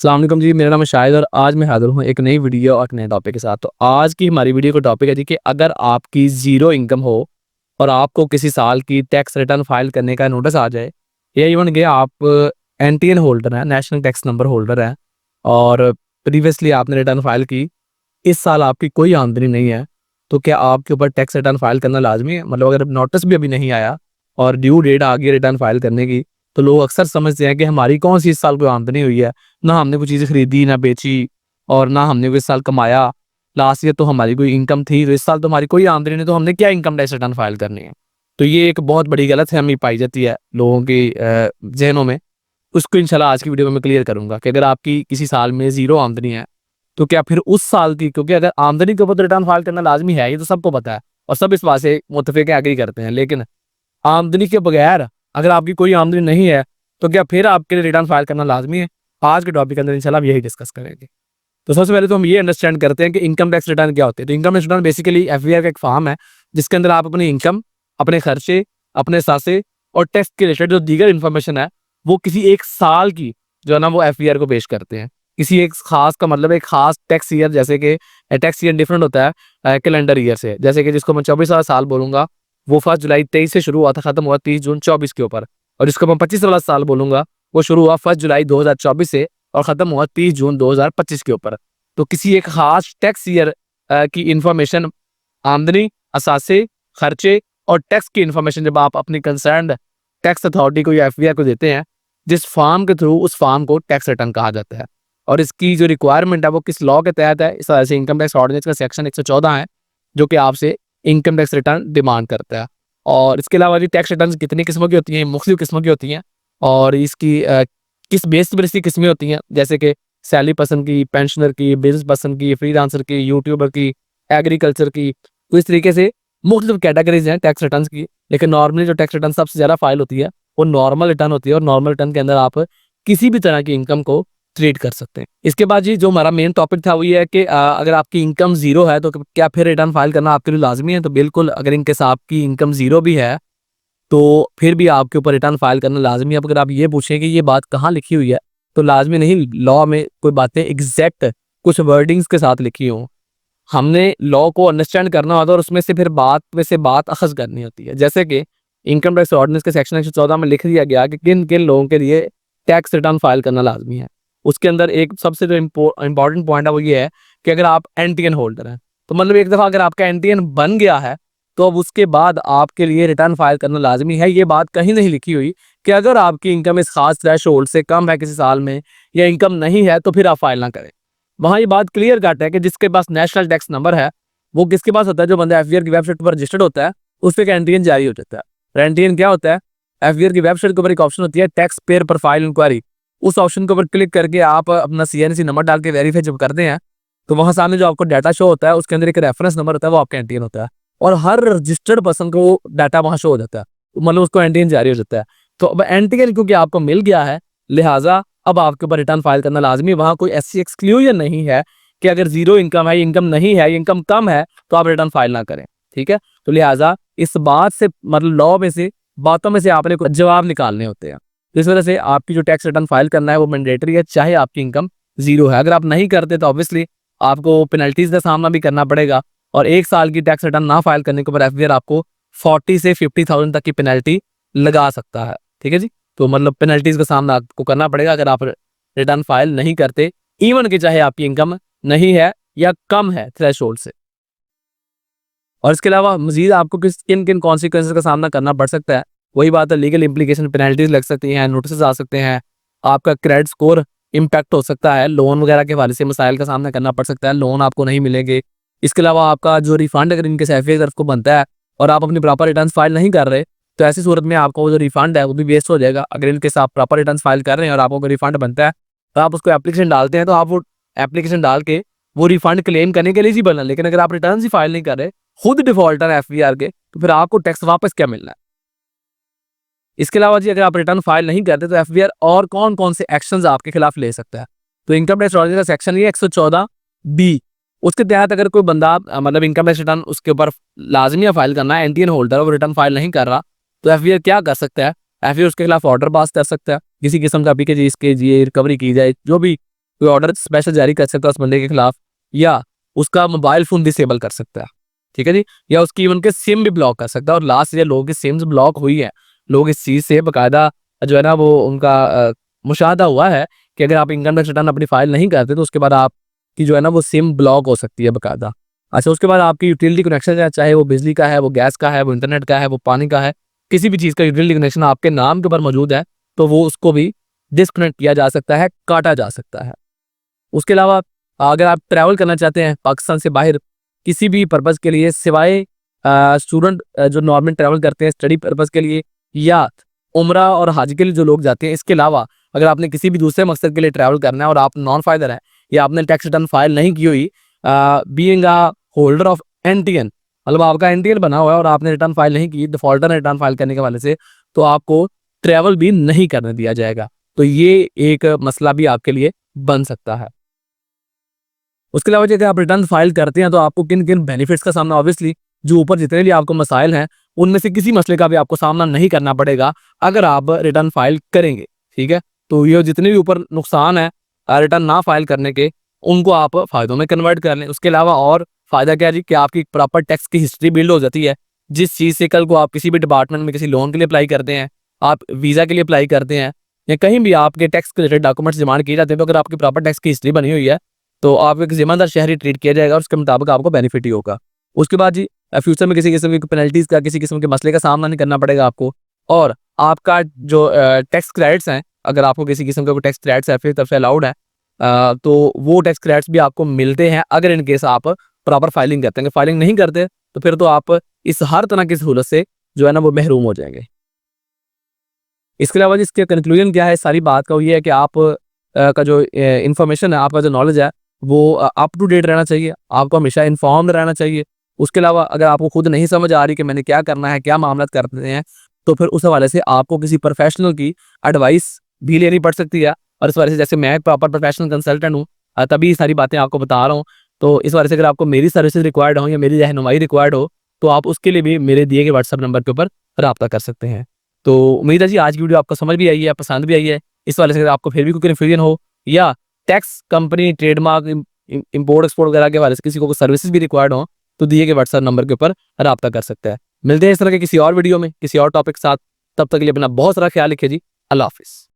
अस्सलाम वालेकुम जी, मेरा नाम है शाहिद और आज मैं हाज़िर हूँ एक नई वीडियो और एक नए टॉपिक के साथ। तो आज की हमारी वीडियो का टॉपिक है जी कि अगर आपकी ज़ीरो इनकम हो और आपको किसी साल की टैक्स रिटर्न फाइल करने का नोटिस आ जाए या इवन कि आप एनटीएन होल्डर हैं, नेशनल टैक्स नंबर होल्डर हैं और प्रीवियसली आपने रिटर्न फाइल की, इस साल आपकी कोई आमदनी नहीं है, तो क्या आपके ऊपर टैक्स रिटर्न फाइल करना लाज़मी है? मतलब अगर नोटिस भी अभी नहीं आया और ड्यू डेट आ गई है रिटर्न फाइल करने की, तो लोग अक्सर समझते हैं कि हमारी कौन-सी इस साल कोई आमदनी हुई है, ना हमने कोई चीज़ें खरीदी, ना बेची और ना हमने कोई इस साल कमाया। लास्ट ईयर तो हमारी कोई इनकम थी, तो इस साल तो हमारी कोई आमदनी नहीं, तो हमने क्या इनकम टैक्स रिटर्न फाइल करनी है? तो ये एक बहुत बड़ी गलतफ़हमी पाई जाती है लोगों की ज़हनों में। उसको इंशाल्लाह आज की वीडियो में मैं क्लियर करूँगा कि अगर आपकी किसी साल में ज़ीरो आमदनी है, तो क्या फिर उस साल की, क्योंकि अगर आमदनी के ऊपर तो रिटर्न फाइल करना लाज़मी है, ये तो सबको पता है और सब इस बात से मुत्तफ़िक़ हैं, एग्री करते हैं। लेकिन आमदनी के बगैर अगर आपकी कोई आमदनी नहीं है, तो क्या फिर आपके लिए रिटर्न फाइल करना लाज़मी है? आज के टॉपिक के अंदर इंशाल्लाह हम यही डिस्कस करेंगे। तो सबसे पहले तो हम ये अंडरस्टैंड करते हैं कि इनकम टैक्स रिटर्न क्या होते हैं। तो income tax return basically FBI का एक फॉर्म है, जिसके अंदर आप अपनी इनकम, अपने खर्चे, अपने सासे और टैक्स के रिलेटेड जो दीगर इन्फॉर्मेशन है, वो किसी एक साल की जो है ना वो एफबीआई को पेश करते हैं। किसी एक खास का मतलब एक खास टैक्स ईयर, जैसे कि टैक्स ईयर डिफरेंट होता है कैलेंडर ईयर से। जैसे कि जिसको मैं 24 वाला साल बोलूँगा, वो 1 जुलाई 23 से शुरू हुआ था, खत्म हुआ 30 जून 24 के ऊपर। और जिसको मैं 25 वाला साल बोलूँगा, वो शुरू हुआ 1 जुलाई 2024 से और खत्म हुआ 30 जून 2025 के ऊपर। तो किसी एक खास टैक्स ईयर की इन्फॉर्मेशन, आमदनी, असासे, खर्चे और टैक्स की इन्फॉर्मेशन जब आप अपनी कंसर्न्ड टैक्स अथॉरिटी को या एफबीआई को देते हैं, जिस फॉर्म के थ्रू, उस फॉर्म को टैक्स रिटर्न कहा जाता है। और इसकी जो रिक्वायरमेंट है वो किस लॉ के तहत है? इस वजह से इनकम टैक्स ऑर्डिनेंस का सेक्शन 114 है, जो कि आपसे इनकम टैक्स रिटर्न डिमांड करता है। और इसके अलावा जी टैक्स रिटर्न कितनी किस्मों की होती हैं? मुख्तलिफ किस्मों की होती हैं और इसकी किस बेस पर इसकी किस्में होती हैं, जैसे कि सैलरी पर्सन की, पेंशनर की, बिजनेस पर्सन की, फ्रीलांसर की, यूट्यूबर की, एग्रीकल्चर की। तो इस तरीके से मुख्तलिफ कैटेगरीज हैं टैक्स रिटर्न की। लेकिन नॉर्मली जो टैक्स रिटर्न सबसे ज़्यादा फाइल होती है, वो नॉर्मल रिटर्न होती है और नॉर्मल रिटर्न के अंदर आप किसी भी तरह की इनकम को ट्रीट कर सकते हैं। इसके बाद जी जो हमारा मेन टॉपिक था वो ये है कि अगर आपकी इनकम ज़ीरो है, तो क्या फिर रिटर्न फाइल करना आपके लिए लाज़मी है? तो बिल्कुल, अगर इन केस आपकी इनकम ज़ीरो भी है, तो फिर भी आपके ऊपर रिटर्न फाइल करना लाज़मी है। अब अगर आप ये पूछें कि ये बात कहाँ लिखी हुई है, तो लाज़मी नहीं, लॉ में कोई बातें एग्ज़ैक्ट कुछ वर्डिंग्स के साथ लिखी हों। हमने लॉ को अंडरस्टैंड करना होता है और उसमें से फिर बात में से बात अख़ज़ करनी होती है। जैसे कि इनकम टैक्स ऑर्डिनेंस के सेक्शन 114 में लिख दिया गया कि किन-किन लोगों के लिए टैक्स रिटर्न फाइल करना लाज़मी है। उसके अंदर एक सबसे जो इम्पोर्टेंट पॉइंट है वो ये है कि अगर आप एनटीएन होल्डर हैं, तो मतलब एक दफ़ा अगर आपका एनटीएन बन गया है, तो अब उसके बाद आपके लिए रिटर्न फाइल करना लाज़मी है। ये बात कहीं नहीं लिखी हुई कि अगर आपकी इनकम इस खास थ्रेशोल्ड से कम है किसी साल में, या इनकम नहीं है, तो फिर आप फाइल ना करें। वहाँ ये बात क्लियर कट है कि जिसके पास नेशनल टैक्स नंबर है, वो किसके पास होता है? जो बंदा एफबीआई की वेबसाइट पर रजिस्टर्ड होता है, उस पे एक एनटीएन जारी हो जाता है। एनटीएन क्या होता है? एफबीआई की वेबसाइट के ऊपर एक ऑप्शन होती है टैक्स पेयर प्रोफाइल इंक्वायरी। उस ऑप्शन के ऊपर क्लिक करके आप अपना सीएनसी नंबर डाल के वेरीफाई जब करते हैं, तो वहाँ सामने जो आपको डाटा शो होता है, उसके अंदर एक रेफरेंस नंबर होता है, वो आपका एनटीएन होता है और हर रजिस्टर्ड पर्सन को वो डाटा वहाँ शो हो जाता है, मतलब उसको एनटीएन जारी हो जाता है। तो अब एनटीएन क्योंकि आपको मिल गया है, लिहाजा अब आपके ऊपर रिटर्न फाइल करना लाज़मी है। वहाँ कोई ऐसी एक्सक्लूजन नहीं है कि अगर ज़ीरो इनकम है, इनकम नहीं है, इनकम कम है, तो आप रिटर्न फाइल ना करें, ठीक है? तो लिहाजा इस बात से, मतलब लॉ में से, बातों में से आपने कुछ जवाब निकालने होते हैं। तो इस वजह से आपकी जो टैक्स रिटर्न फाइल करना है वो मैंडेटरी है, चाहे आपकी इनकम ज़ीरो है। अगर आप नहीं करते तो ऑब्वियसली आपको पेनल्टीज़ का सामना भी करना पड़ेगा और 1 साल की टैक्स रिटर्न ना फाइल करने के ऊपर एफबीआई आपको 40 से 50,000 तक की पेनल्टी लगा सकता है, ठीक है जी? तो मतलब पेनल्टीज़ का सामना आपको करना पड़ेगा अगर आप रिटर्न फाइल नहीं करते, इवन कि चाहे आपकी इनकम नहीं है या कम है थ्रेशोल्ड से। और इसके अलावा मज़ीद आपको किन-किन कॉन्सिक्वेंसेस का सामना करना पड़ सकता है, वही बात है, लीगल इम्प्लीकेशन, पेनल्टीज़ लग सकती हैं, नोटिस आ सकते हैं, आपका क्रेडिट स्कोर इम्पैक्ट हो सकता है, लोन वगैरह के हवाले से मसाइल का सामना करना पड़ सकता है, लोन आपको नहीं मिलेंगे। इसके अलावा आपका जो रिफंड अगर इनके एफबीआई की तरफ को बनता है और आप अपनी प्रॉपर रिटर्न्स फाइल नहीं कर रहे, तो ऐसी सूरत में आपका वो जो रिफंड है वो भी वेस्ट हो जाएगा। अगर इनके साथ प्रॉपर रिटर्न्स फाइल कर रहे हैं और आपको कोई रिफंड बनता है, तो आप उसको एप्लीकेशन डालते हैं, तो आप वो एप्लीकेशन डाल के वो रिफंड क्लेम करने के एलिजिबल हैं। लेकिन अगर आप रिटर्न्स ही फाइल नहीं कर रहे, खुद डिफॉल्टर है एफबीआर के, तो फिर आपको टैक्स वापस क्या मिलना है? इसके अलावा जी अगर आप रिटर्न फाइल नहीं करते, तो एफबीआर और कौन-कौन से एक्शंस आपके खिलाफ ले सकता है? तो इनकम टैक्स ऑर्डिनेंस का सेक्शन ये 114 बी, उसके तहत अगर कोई बंदा मतलब इनकम टैक्स रिटर्न उसके ऊपर लाज़मी है फाइल करना है, एनटीएन होल्डर है, वो रिटर्न फाइल नहीं कर रहा, तो एफबीआर क्या कर सकता है? एफबीआर उसके खिलाफ ऑर्डर पास कर सकता है, किसी किस्म का भी कि जी इसके ये रिकवरी की जाए, जो भी कोई ऑर्डर स्पेशल जारी कर सकता है उस बंदे के खिलाफ, या उसका मोबाइल फ़ोन डिसेबल कर सकता है, ठीक है जी? या उसकी इवन के सिम भी ब्लॉक कर सकता है। और लास्ट ये लोगों की सिम्स ब्लॉक हुई है, लोग इस चीज़ से बाकायदा जो है ना वो उनका मुशाहदा हुआ है कि अगर आप इनकम टैक्स रिटर्न अपनी फाइल नहीं करते तो उसके बाद आपकी जो है ना वो सिम ब्लॉक हो सकती है बाकायदा। अच्छा, उसके बाद आपकी यूटिलिटी कनेक्शन है, चाहे वो बिजली का है, वो गैस का है, वो इंटरनेट का है, वो पानी का है, किसी भी चीज़ का यूटिलिटी कनेक्शन आपके नाम के ऊपर मौजूद है, तो वो उसको भी डिस्कनेक्ट किया जा सकता है, काटा जा सकता है। उसके अलावा अगर आप ट्रैवल करना चाहते हैं पाकिस्तान से बाहर किसी भी पर्पज़ के लिए, सिवाय स्टूडेंट जो नॉर्मल ट्रैवल करते हैं स्टडी पर्पज़ के लिए या उम्रा और हज के लिए जो लोग जाते हैं, इसके अलावा अगर आपने किसी भी दूसरे मकसद के लिए ट्रैवल करना है और आप नॉन फाइलर हैं या आपने टैक्स रिटर्न फाइल नहीं की हुई, being a holder of NTN, मतलब आपका एनटीएन बना हुआ है और आपने रिटर्न फाइल नहीं की, डिफॉल्टर ने रिटर्न फाइल करने के हवाले से, तो आपको ट्रैवल भी नहीं करने दिया जाएगा। तो ये एक मसला भी आपके लिए बन सकता है। उसके अलावा जैसे आप रिटर्न फाइल करते हैं तो आपको किन-किन बेनिफिट्स का सामना, ऑब्वियसली जो ऊपर जितने भी आपको मसाइल हैं, उनमें से किसी मसले का भी आपको सामना नहीं करना पड़ेगा अगर आप रिटर्न फाइल करेंगे, ठीक है? तो ये जितने भी ऊपर नुकसान है रिटर्न ना फाइल करने के, उनको आप फ़ायदों में कन्वर्ट कर लें। उसके अलावा और फ़ायदा क्या है जी कि आपकी प्रॉपर टैक्स की हिस्ट्री बिल्ड हो जाती है। जिस चीज़ से कल को आप किसी भी डिपार्टमेंट में किसी लोन के लिए अप्लाई करते हैं, आप वीज़ा के लिए अप्लाई करते हैं या कहीं भी आपके टैक्स के रिलेटेड डॉक्यूमेंट्स डिमांड किए जाते हैं, तो अगर आपकी प्रॉपर टैक्स की हिस्ट्री बनी हुई है तो आप एक ज़िम्मेदार शहरी ट्रीट किया जाएगा और उसके मुताबिक आपको बेनिफिट ही होगा। उसके बाद जी फ्यूचर में किसी किस्म की पेनल्टीज़ का, किसी किस्म के मसले का सामना नहीं करना पड़ेगा आपको। और आपका जो टैक्स क्रेडिट्स हैं, अगर आपको किसी किस्म का कोई टैक्स क्रेडिट्स आपकी तरफ से अलाउड है, तो वो टैक्स क्रेडिट्स भी आपको मिलते हैं अगर इन केस आप प्रॉपर फाइलिंग करते हैं। अगर फाइलिंग नहीं करते तो फिर तो आप इस हर तरह की सहूलत से जो है ना वो महरूम हो जाएँगे। इसके अलावा जी इसके कंक्लूजन क्या है सारी बात का, वो ये है कि आप का जो इन्फॉर्मेशन है, आपका जो नॉलेज है, वो अप टू डेट रहना चाहिए, आपको हमेशा इन्फॉर्म्ड रहना चाहिए। उसके अलावा अगर आपको खुद नहीं समझ आ रही कि मैंने क्या करना है, क्या मामलात करने हैं, तो फिर उस हवाले से आपको किसी प्रोफेशनल की एडवाइस भी लेनी पड़ सकती है। और इस वजह से जैसे मैं एक प्रॉपर प्रोफेशनल कंसल्टेंट हूँ, तभी ये सारी बातें आपको बता रहा हूँ। तो इस वजह से अगर आपको मेरी सर्विसेज रिक्वायर्ड हो या मेरी रहनुमाई रिक्वायर्ड हो, तो आप उसके लिए भी मेरे दिए गए व्हाट्सएप नंबर के ऊपर राब्ता कर सकते हैं। तो उम्मीद है जी आज की वीडियो आपको समझ भी आई है, पसंद भी आई है। इस वाले से अगर आपको फिर भी कोई कन्फ्यूजन हो या tax, company, trademark, import export वगैरह के हवाले से किसी को कोई सर्विसेज भी रिक्वायर्ड हो, तो दिए गए व्हाट्सएप नंबर के ऊपर राब्ता कर सकते हैं। मिलते हैं इस तरह के किसी और वीडियो में किसी और टॉपिक के साथ। तब तक के लिए अपना बहुत सारा ख्याल रखिए जी। अल्लाह हाफिज़।